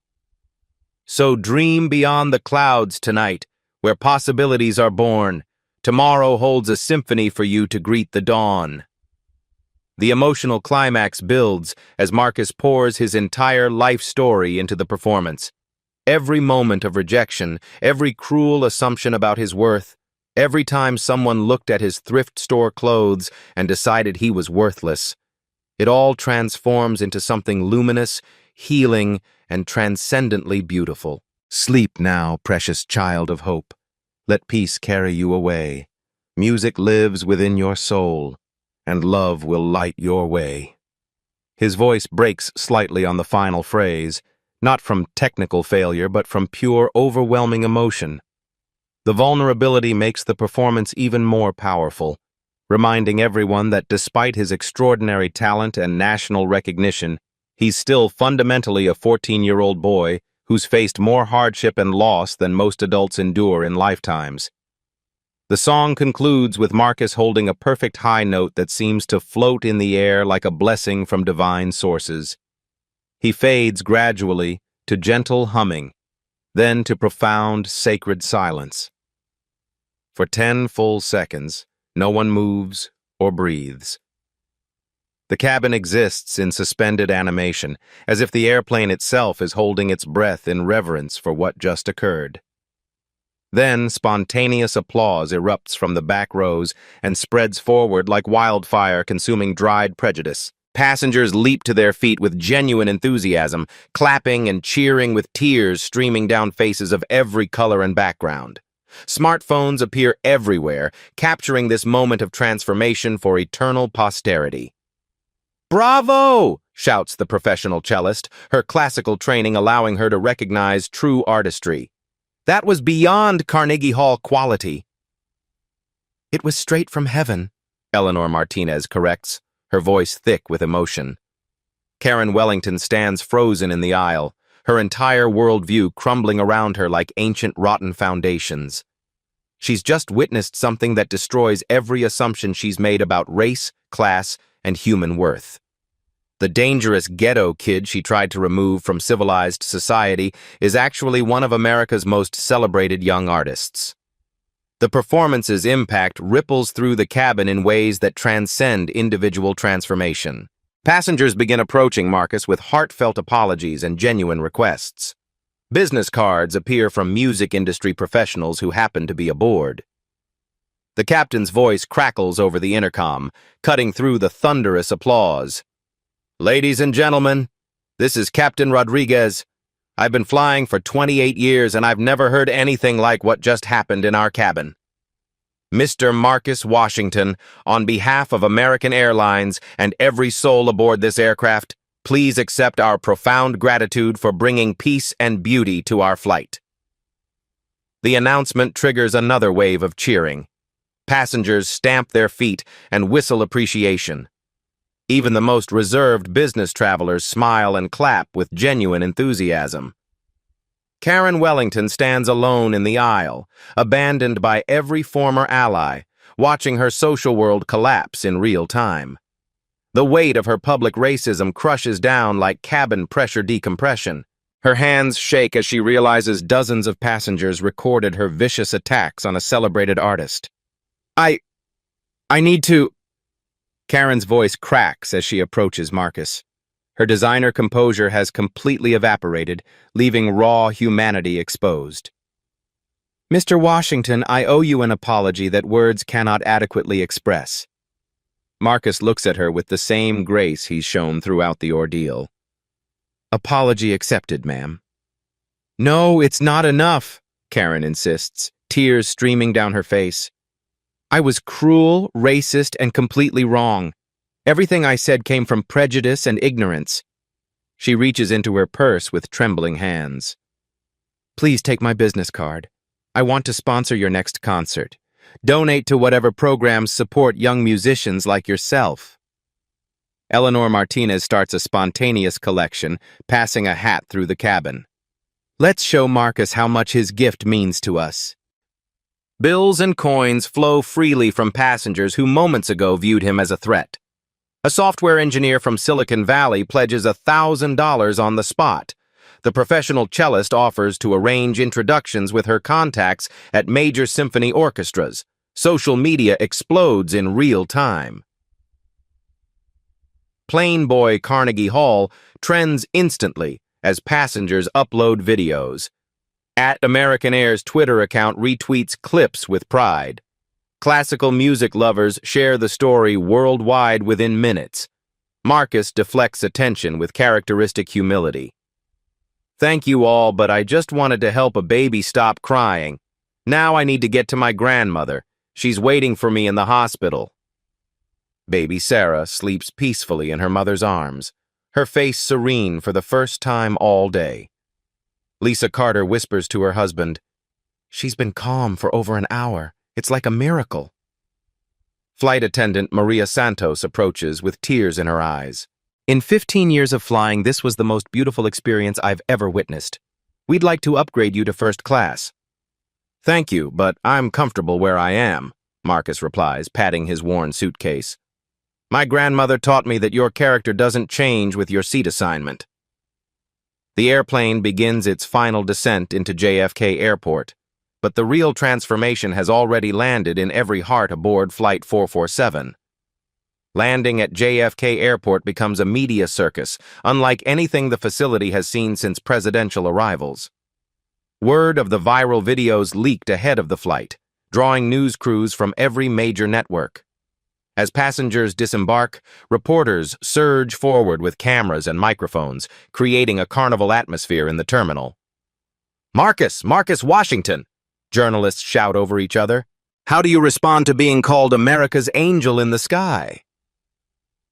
So dream beyond the clouds tonight, where possibilities are born. Tomorrow holds a symphony for you to greet the dawn. The emotional climax builds as Marcus pours his entire life story into the performance. Every moment of rejection, every cruel assumption about his worth, every time someone looked at his thrift store clothes and decided he was worthless, it all transforms into something luminous, healing, and transcendently beautiful. Sleep now, precious child of hope. Let peace carry you away. Music lives within your soul, and love will light your way. His voice breaks slightly on the final phrase, not from technical failure, but from pure, overwhelming emotion. The vulnerability makes the performance even more powerful, reminding everyone that despite his extraordinary talent and national recognition, he's still fundamentally a 14-year-old boy who's faced more hardship and loss than most adults endure in lifetimes. The song concludes with Marcus holding a perfect high note that seems to float in the air like a blessing from divine sources. He fades gradually to gentle humming, then to profound, sacred silence. For 10 full seconds, no one moves or breathes. The cabin exists in suspended animation, as if the airplane itself is holding its breath in reverence for what just occurred. Then spontaneous applause erupts from the back rows and spreads forward like wildfire consuming dried prejudice. Passengers leap to their feet with genuine enthusiasm, clapping and cheering with tears streaming down faces of every color and background. Smartphones appear everywhere, capturing this moment of transformation for eternal posterity. "Bravo!" shouts the professional cellist, her classical training allowing her to recognize true artistry. "That was beyond Carnegie Hall quality." "It was straight from heaven," Eleanor Martinez corrects, her voice thick with emotion. Karen Wellington stands frozen in the aisle, her entire worldview crumbling around her like ancient rotten foundations. She's just witnessed something that destroys every assumption she's made about race, class, and human worth. The dangerous ghetto kid she tried to remove from civilized society is actually one of America's most celebrated young artists. The performance's impact ripples through the cabin in ways that transcend individual transformation. Passengers begin approaching Marcus with heartfelt apologies and genuine requests. Business cards appear from music industry professionals who happen to be aboard. The captain's voice crackles over the intercom, cutting through the thunderous applause. "Ladies and gentlemen, this is Captain Rodriguez. I've been flying for 28 years and I've never heard anything like what just happened in our cabin. Mr. Marcus Washington, on behalf of American Airlines and every soul aboard this aircraft, please accept our profound gratitude for bringing peace and beauty to our flight." The announcement triggers another wave of cheering. Passengers stamp their feet and whistle appreciation. Even the most reserved business travelers smile and clap with genuine enthusiasm. Karen Wellington stands alone in the aisle, abandoned by every former ally, watching her social world collapse in real time. The weight of her public racism crushes down like cabin pressure decompression. Her hands shake as she realizes dozens of passengers recorded her vicious attacks on a celebrated artist. I need to... Karen's voice cracks as she approaches Marcus. Her designer composure has completely evaporated, leaving raw humanity exposed. "Mr. Washington, I owe you an apology that words cannot adequately express." Marcus looks at her with the same grace he's shown throughout the ordeal. "Apology accepted, ma'am." "No, it's not enough," Karen insists, tears streaming down her face. "I was cruel, racist, and completely wrong. Everything I said came from prejudice and ignorance." She reaches into her purse with trembling hands. "Please take my business card. I want to sponsor your next concert. Donate to whatever programs support young musicians like yourself." Eleanor Martinez starts a spontaneous collection, passing a hat through the cabin. "Let's show Marcus how much his gift means to us." Bills and coins flow freely from passengers who moments ago viewed him as a threat. A software engineer from Silicon Valley pledges $1,000 on the spot. The professional cellist offers to arrange introductions with her contacts at major symphony orchestras. Social media explodes in real time. Plain Boy Carnegie Hall trends instantly as passengers upload videos. American Air's Twitter account retweets clips with pride. Classical music lovers share the story worldwide within minutes. Marcus deflects attention with characteristic humility. "Thank you all, but I just wanted to help a baby stop crying. Now I need to get to my grandmother. She's waiting for me in the hospital." Baby Sarah sleeps peacefully in her mother's arms, her face serene for the first time all day. Lisa Carter whispers to her husband, "She's been calm for over an hour. It's like a miracle." Flight attendant Maria Santos approaches with tears in her eyes. "In 15 years of flying, this was the most beautiful experience I've ever witnessed. We'd like to upgrade you to first class." "Thank you, but I'm comfortable where I am," Marcus replies, patting his worn suitcase. "My grandmother taught me that your character doesn't change with your seat assignment." The airplane begins its final descent into JFK Airport, but the real transformation has already landed in every heart aboard Flight 447. Landing at JFK Airport becomes a media circus, unlike anything the facility has seen since presidential arrivals. Word of the viral videos leaked ahead of the flight, drawing news crews from every major network. As passengers disembark, reporters surge forward with cameras and microphones, creating a carnival atmosphere in the terminal. "Marcus! Marcus Washington!" journalists shout over each other. "How do you respond to being called America's angel in the sky?"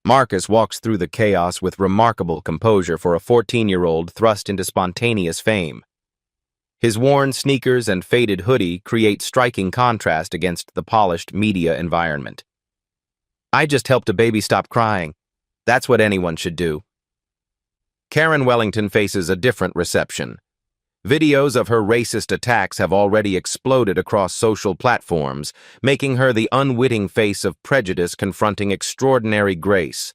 Marcus walks through the chaos with remarkable composure for a 14-year-old thrust into spontaneous fame. His worn sneakers and faded hoodie create striking contrast against the polished media environment. "I just helped a baby stop crying. That's what anyone should do." Karen Wellington faces a different reception. Videos of her racist attacks have already exploded across social platforms, making her the unwitting face of prejudice confronting extraordinary grace.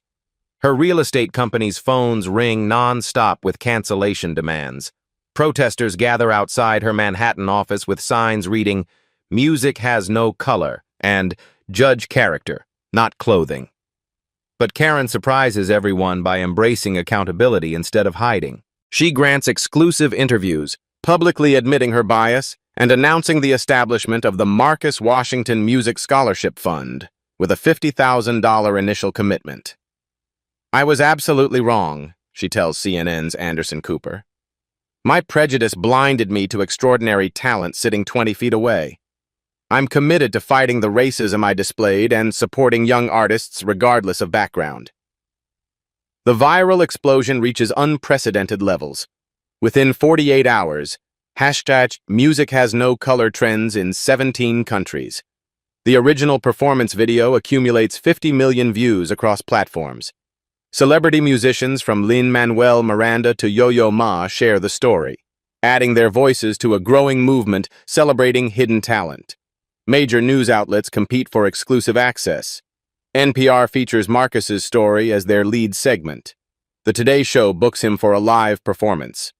Her real estate company's phones ring non-stop with cancellation demands. Protesters gather outside her Manhattan office with signs reading, "Music has no color," and "Judge character, not clothing." But Karen surprises everyone by embracing accountability instead of hiding. She grants exclusive interviews, publicly admitting her bias and announcing the establishment of the Marcus Washington Music Scholarship Fund with a $50,000 initial commitment. "I was absolutely wrong," she tells CNN's Anderson Cooper. "My prejudice blinded me to extraordinary talent sitting 20 feet away. I'm committed to fighting the racism I displayed and supporting young artists regardless of background." The viral explosion reaches unprecedented levels. Within 48 hours, #MusicHasNoColor trends in 17 countries. The original performance video accumulates 50 million views across platforms. Celebrity musicians from Lin-Manuel Miranda to Yo-Yo Ma share the story, adding their voices to a growing movement celebrating hidden talent. Major news outlets compete for exclusive access. NPR features Marcus's story as their lead segment. The Today Show books him for a live performance.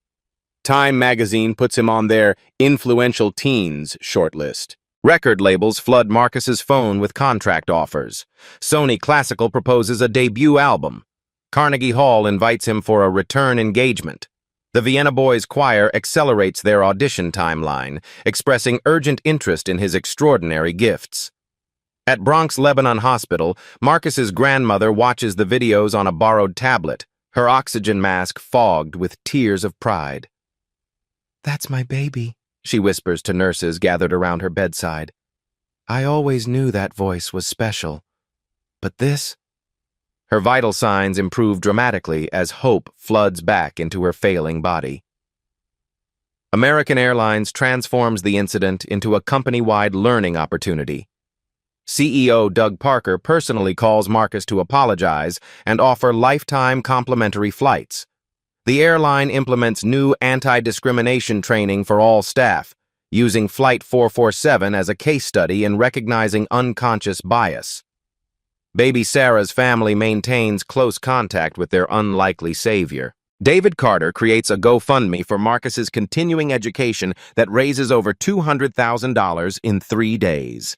Time magazine puts him on their Influential Teens shortlist. Record labels flood Marcus's phone with contract offers. Sony Classical proposes a debut album. Carnegie Hall invites him for a return engagement. The Vienna Boys Choir accelerates their audition timeline, expressing urgent interest in his extraordinary gifts. At Bronx Lebanon Hospital, Marcus's grandmother watches the videos on a borrowed tablet, her oxygen mask fogged with tears of pride. "That's my baby," she whispers to nurses gathered around her bedside. "I always knew that voice was special. But this?" Her vital signs improve dramatically as hope floods back into her failing body. American Airlines transforms the incident into a company-wide learning opportunity. CEO Doug Parker personally calls Marcus to apologize and offer lifetime complimentary flights. The airline implements new anti-discrimination training for all staff, using Flight 447 as a case study in recognizing unconscious bias. Baby Sarah's family maintains close contact with their unlikely savior. David Carter creates a GoFundMe for Marcus's continuing education that raises over $200,000 in 3 days.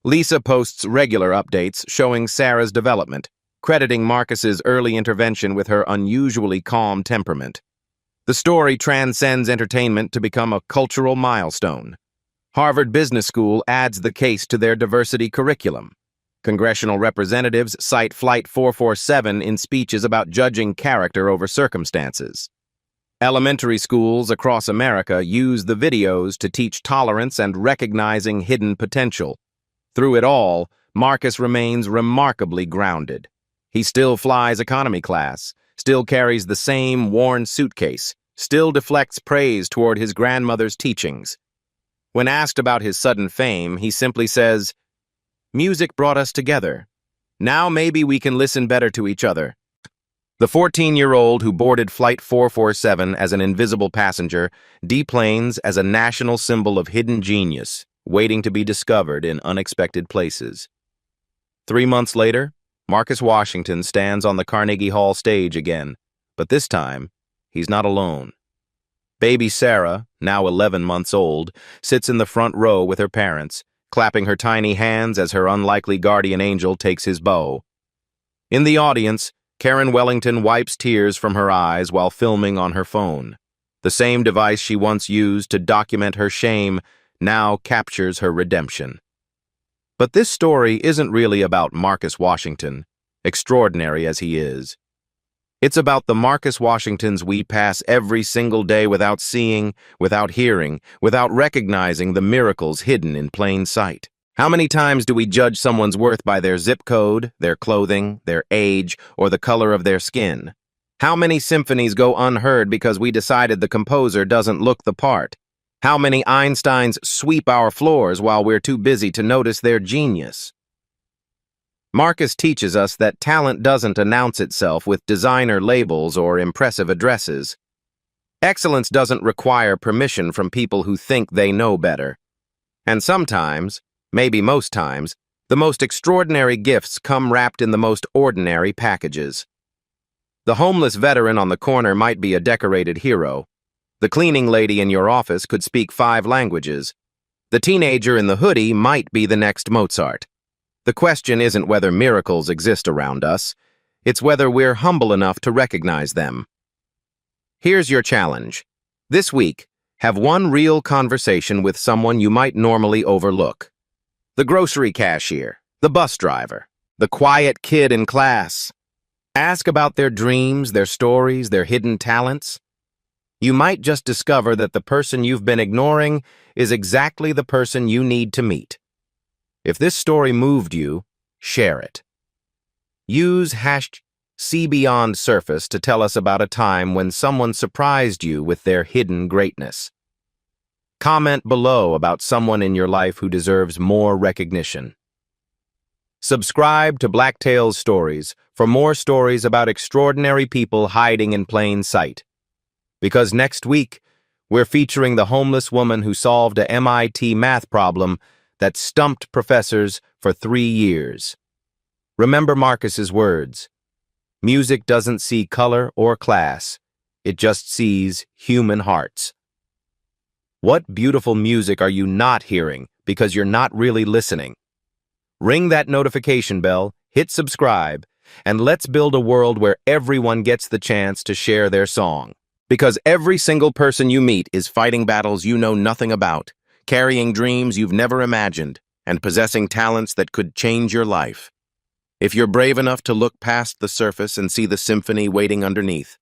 Lisa posts regular updates showing Sarah's development, crediting Marcus's early intervention with her unusually calm temperament. The story transcends entertainment to become a cultural milestone. Harvard Business School adds the case to their diversity curriculum. Congressional representatives cite Flight 447 in speeches about judging character over circumstances. Elementary schools across America use the videos to teach tolerance and recognizing hidden potential. Through it all, Marcus remains remarkably grounded. He still flies economy class, still carries the same worn suitcase, still deflects praise toward his grandmother's teachings. When asked about his sudden fame, he simply says, "Music brought us together. Now maybe we can listen better to each other." The 14-year-old who boarded Flight 447 as an invisible passenger deplanes as a national symbol of hidden genius, waiting to be discovered in unexpected places. 3 months later, Marcus Washington stands on the Carnegie Hall stage again, but this time, he's not alone. Baby Sarah, now 11 months old, sits in the front row with her parents, clapping her tiny hands as her unlikely guardian angel takes his bow. In the audience, Karen Wellington wipes tears from her eyes while filming on her phone. The same device she once used to document her shame now captures her redemption. But this story isn't really about Marcus Washington, extraordinary as he is. It's about the Marcus Washingtons we pass every single day without seeing, without hearing, without recognizing the miracles hidden in plain sight. How many times do we judge someone's worth by their zip code, their clothing, their age, or the color of their skin? How many symphonies go unheard because we decided the composer doesn't look the part? How many Einsteins sweep our floors while we're too busy to notice their genius? Marcus teaches us that talent doesn't announce itself with designer labels or impressive addresses. Excellence doesn't require permission from people who think they know better. And sometimes, maybe most times, the most extraordinary gifts come wrapped in the most ordinary packages. The homeless veteran on the corner might be a decorated hero. The cleaning lady in your office could speak 5 languages. The teenager in the hoodie might be the next Mozart. The question isn't whether miracles exist around us, it's whether we're humble enough to recognize them. Here's your challenge. This week, have one real conversation with someone you might normally overlook. The grocery cashier, the bus driver, the quiet kid in class. Ask about their dreams, their stories, their hidden talents. You might just discover that the person you've been ignoring is exactly the person you need to meet. If this story moved you, share it. Use #SeeBeyondSurface to tell us about a time when someone surprised you with their hidden greatness. Comment below about someone in your life who deserves more recognition. Subscribe to Black Tales Stories for more stories about extraordinary people hiding in plain sight. Because next week, we're featuring the homeless woman who solved a MIT math problem that stumped professors for 3 years. Remember Marcus's words. Music doesn't see color or class. It just sees human hearts. What beautiful music are you not hearing because you're not really listening? Ring that notification bell, hit subscribe, and let's build a world where everyone gets the chance to share their song. Because every single person you meet is fighting battles you know nothing about, carrying dreams you've never imagined, and possessing talents that could change your life. If you're brave enough to look past the surface and see the symphony waiting underneath,